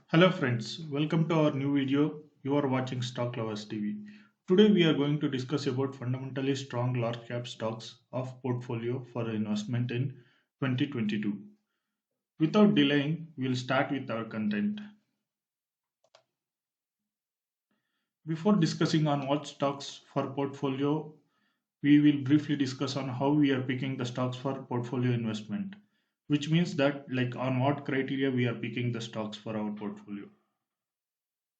Hello friends, welcome to our new video. You are watching Stock Lovers TV. Today we are going to discuss about fundamentally strong large cap stocks of portfolio for investment in 2022. Without delaying, we'll start with our content. Before discussing on what stocks for portfolio, we will briefly discuss on how we are picking the stocks for portfolio investment, which means that like on what criteria we are picking the stocks for our portfolio.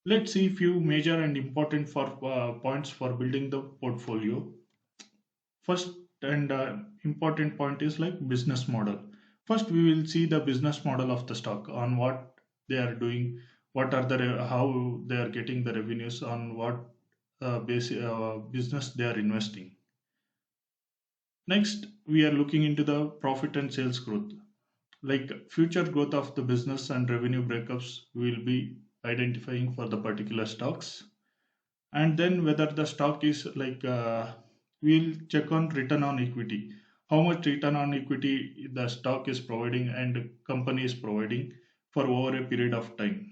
Let's see few major and important for points for building the portfolio. First and important point is like business model. First, we will see the business model of the stock on what they are doing, what are the how they are getting the revenues, on what business they are investing. Next, we are looking into the profit and sales growth. Like future growth of the business and revenue breakups, we will be identifying for the particular stocks. And then whether the stock is we'll check on return on equity, how much return on equity the stock is providing and company is providing for over a period of time.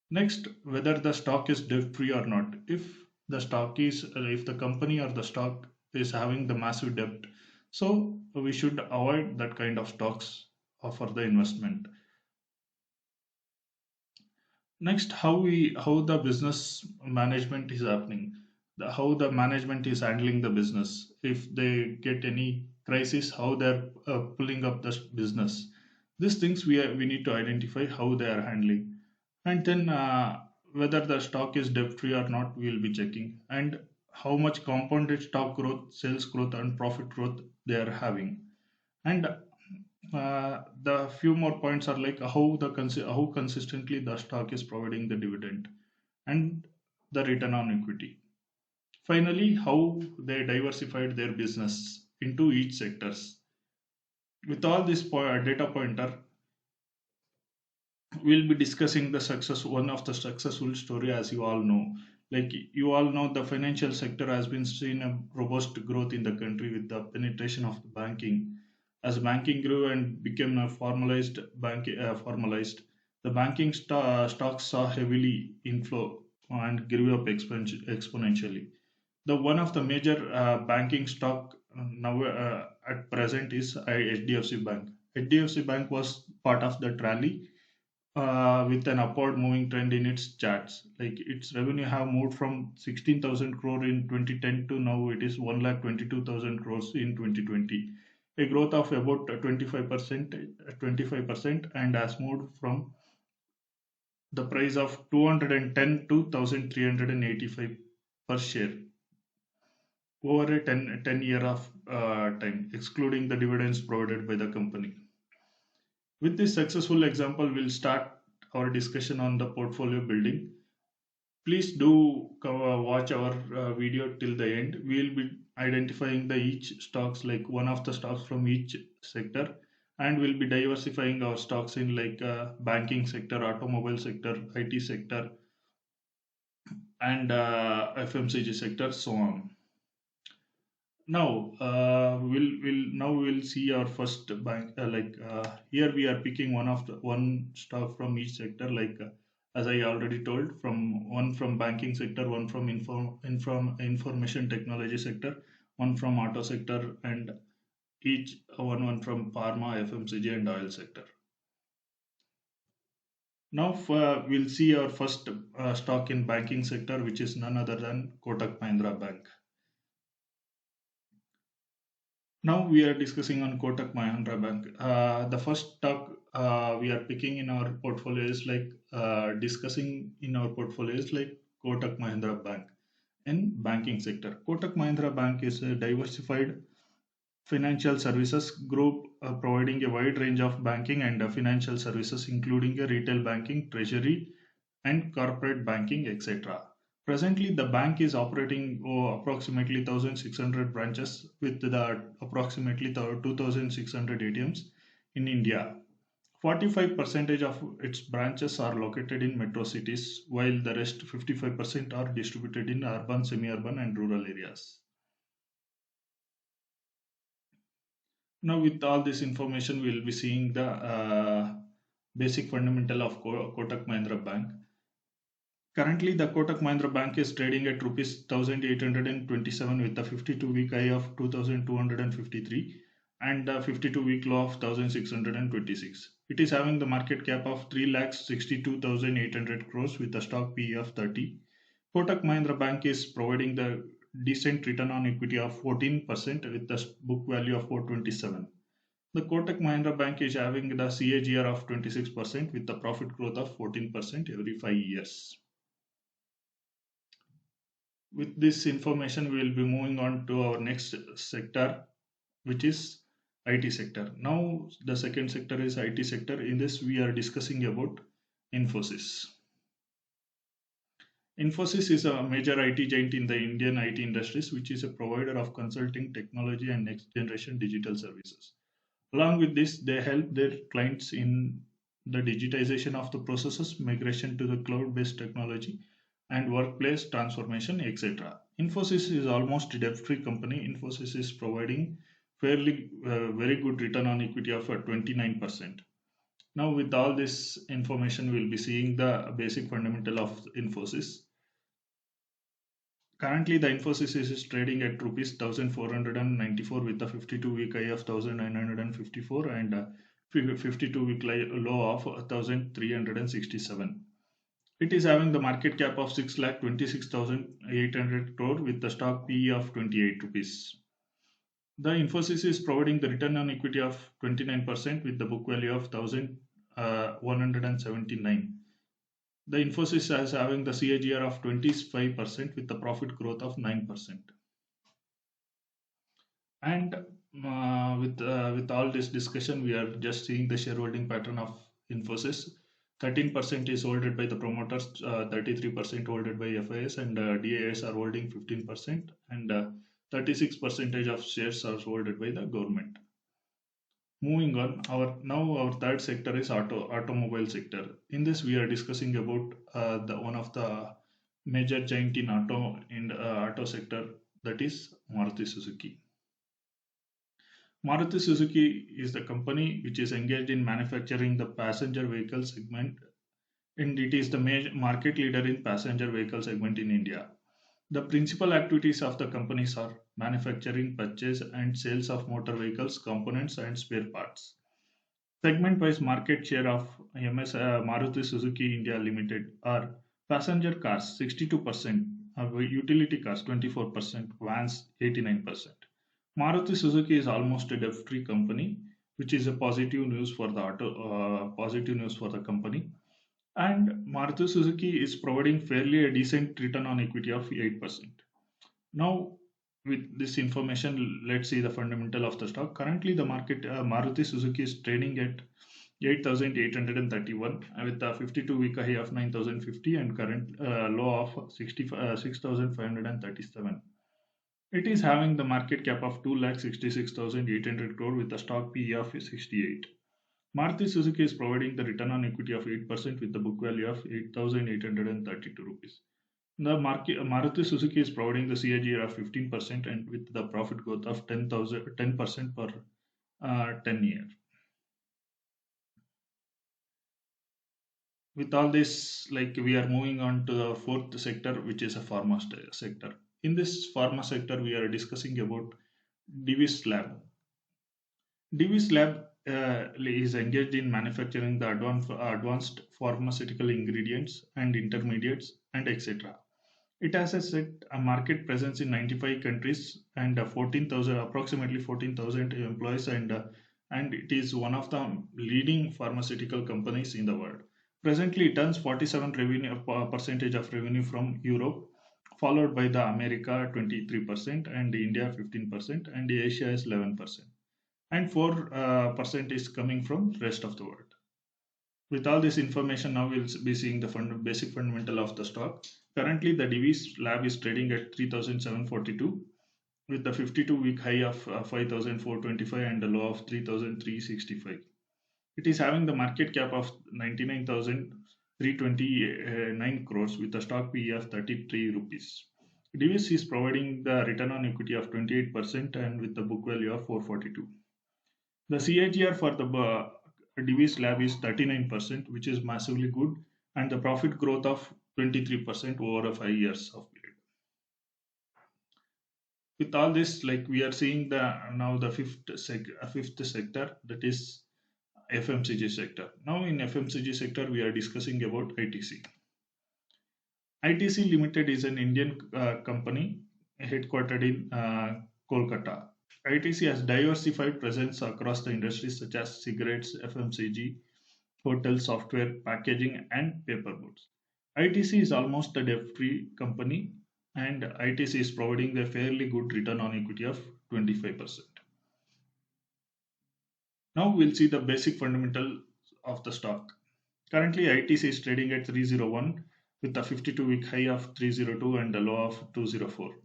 Next, whether the stock is debt free or not. If the company or the stock is having the massive debt, so we should avoid that kind of stocks for the investment. Next, how the business management is happening, how the management is handling the business. If they get any crisis, how they're pulling up the business. These things we need to identify how they are handling, and then whether the stock is debt free or not, we will be checking, and how much compounded stock growth, sales growth, and profit growth they are having, and the few more points are like how consistently the stock is providing the dividend and the return on equity. Finally, how they diversified their business into each sectors. With all this data pointer, we'll be discussing the success one of the successful story. As you all know, like you all know, the financial sector has been seen a robust growth in the country with the penetration of the banking. As banking grew and became a formalized, the stocks saw heavily inflow and grew up exponentially. The one of the major banking stock now at present is HDFC Bank. HDFC Bank was part of the rally with an upward moving trend in its charts. Like its revenue have moved from 16,000 crore in 2010 to now it is 1,22,000 crores in 2020, a growth of about 25%, and has moved from the price of 210 to 1,385 per share over a 10 year of time, excluding the dividends provided by the company. With this successful example, we'll start our discussion on the portfolio building. Please do watch our video till the end. We'll be identifying the each stocks, like one of the stocks from each sector, and we'll be diversifying our stocks in like banking sector, automobile sector, IT sector, and FMCG sector, so on. Now, we'll see our first bank. Here we are picking one stock from each sector. As I already told, from one from banking sector, one from information technology sector, one from auto sector, and each one from pharma, FMCG, and oil sector. Now, we'll see our first stock in banking sector, which is none other than Kotak Mahindra Bank. Now we are discussing on Kotak Mahindra Bank. The first stock we are picking in our portfolio is discussing in our portfolio is like Kotak Mahindra Bank in banking sector. Kotak Mahindra Bank is a diversified financial services group providing a wide range of banking and financial services, including retail banking, treasury, and corporate banking, etc. Presently, the bank is operating approximately 1,600 branches with the approximately 2,600 ATMs in India. 45% of its branches are located in metro cities, while the rest 55% are distributed in urban, semi-urban, and rural areas. Now, with all this information, we'll be seeing the basic fundamental of Kotak Mahindra Bank. Currently, the Kotak Mahindra Bank is trading at rupees 1827 with a 52-week high of 2253 and a 52-week low of 1626. It is having the market cap of 3,62,800 crores with a stock PE of 30. Kotak Mahindra Bank is providing the decent return on equity of 14% with the book value of 427. The Kotak Mahindra Bank is having the CAGR of 26% with the profit growth of 14% every 5 years. With this information, we will be moving on to our next sector, which is IT sector. Now, the second sector is IT sector. In this, we are discussing about Infosys. Infosys is a major IT giant in the Indian IT industries, which is a provider of consulting, technology, and next generation digital services. Along with this, they help their clients in the digitization of the processes, migration to the cloud based technology, and workplace transformation, etc. Infosys is almost a debt-free company. Infosys is providing fairly very good return on equity of 29%. Now, with all this information, we'll be seeing the basic fundamental of Infosys. Currently, the Infosys is trading at rupees 1494 with a 52-week high of 1954 and a 52-week low of 1367. It is having the market cap of 6,26,800 crore with the stock PE of 28 rupees. The Infosys is providing the return on equity of 29% with the book value of 1,179. The Infosys is having the CAGR of 25% with the profit growth of 9%. And with all this discussion, we are just seeing the shareholding pattern of Infosys. 13% is holded by the promoters, 33% holded by FIS, and DIS are holding 15%, and 36% of shares are holded by the government. Moving on, our third sector is automobile sector. In this, we are discussing about the one of the major giant in auto sector, that is Maruti Suzuki. Maruti Suzuki is the company which is engaged in manufacturing the passenger vehicle segment, and it is the major market leader in passenger vehicle segment in India. The principal activities of the companies are manufacturing, purchase, and sales of motor vehicles, components, and spare parts. Segment-wise market share of Maruti Suzuki India Limited are passenger cars 62%, utility cars 24%, vans 89%. Maruti Suzuki is almost a debt-free company, which is a positive news for the company. And Maruti Suzuki is providing fairly a decent return on equity of 8%. Now, with this information, let's see the fundamental of the stock. Currently, the market Maruti Suzuki is trading at 8,831 with a 52-week high of 9,050 and current low of 6,537. It is having the market cap of 2,66,800 crore with a stock PE of 68. Maruti Suzuki is providing the return on equity of 8% with the book value of 8,832 rupees. The Maruti Suzuki is providing the CAGR of 15% and with the profit growth of 10% per 10 year. With all this, we are moving on to the fourth sector, which is a pharma sector. In this pharma sector, we are discussing about Divis Lab. Divis Lab is engaged in manufacturing the advanced pharmaceutical ingredients and intermediates and etc. It has a market presence in 95 countries and approximately 14,000 employees, and it is one of the leading pharmaceutical companies in the world. Presently, it earns 47% of revenue from Europe, followed by the America 23% and India 15% and Asia is 11%. And 4% is coming from rest of the world. With all this information, now we'll be seeing the basic fundamental of the stock. Currently, the Divis Lab is trading at 3,742 with the 52-week high of 5,425 and a low of 3,365. It is having the market cap of 99,329 crores with a stock PE of 33 rupees. Divis is providing the return on equity of 28% and with the book value of 442. The CAGR for the Divis Lab is 39%, which is massively good, and the profit growth of 23% over a 5 years of period. With all this, like we are seeing the now the fifth sector, that is FMCG sector. Now in FMCG sector, we are discussing about ITC. ITC Limited is an Indian company headquartered in Kolkata. ITC has diversified presence across the industries such as cigarettes, FMCG, hotel software, packaging, and paperboards. ITC is almost a debt-free company, and ITC is providing a fairly good return on equity of 25%. Now we'll see the basic fundamental of the stock. Currently, ITC is trading at 301 with a 52-week high of 302 and a low of 204.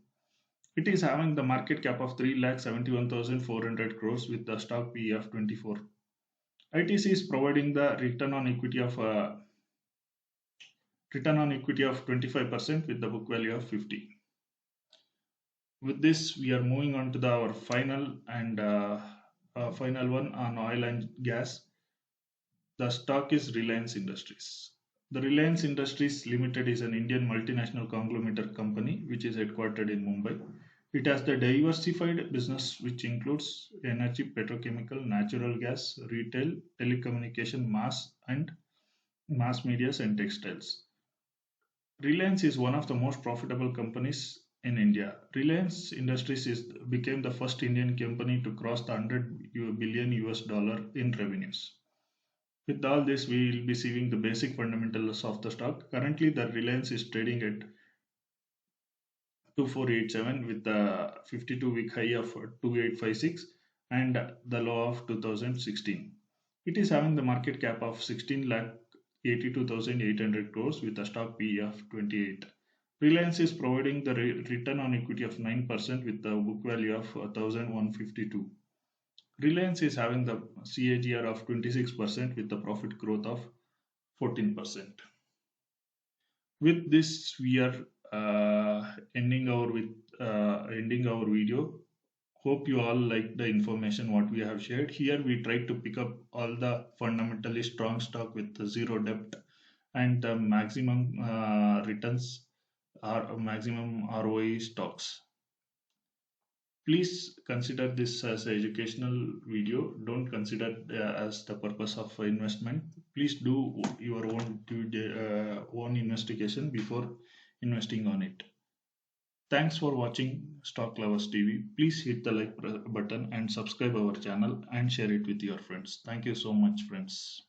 It is having the market cap of 3,71,400 crores with the stock PE of 24. ITC is providing the return on equity of 25% with the book value of 50. With this, we are moving on to our final one on oil and gas. The stock is Reliance Industries. The Reliance Industries Limited is an Indian multinational conglomerate company which is headquartered in Mumbai. It has the diversified business which includes energy, petrochemical, natural gas, retail, telecommunication, mass medias and textiles. Reliance is one of the most profitable companies in India. Reliance Industries became the first Indian company to cross the 100 billion US dollar in revenues. With all this, we will be seeing the basic fundamentals of the stock. Currently, the Reliance is trading at 2487 with a 52-week high of 2856 and the low of 2016. It is having the market cap of 16 lakh 82,800 crores with a stock PE of 28. Reliance is providing the return on equity of 9% with the book value of 1,152. Reliance is having the CAGR of 26% with the profit growth of 14%. With this, we are ending our video. Hope you all like the information what we have shared. Here we try to pick up all the fundamentally strong stock with the zero debt and the maximum returns or maximum ROE stocks. Please consider this as an educational video. Don't consider as the purpose of investment. Please do your own investigation before investing on it. Thanks for watching Stock Lovers TV. Please hit the like button and subscribe our channel and share it with your friends. Thank you so much, friends.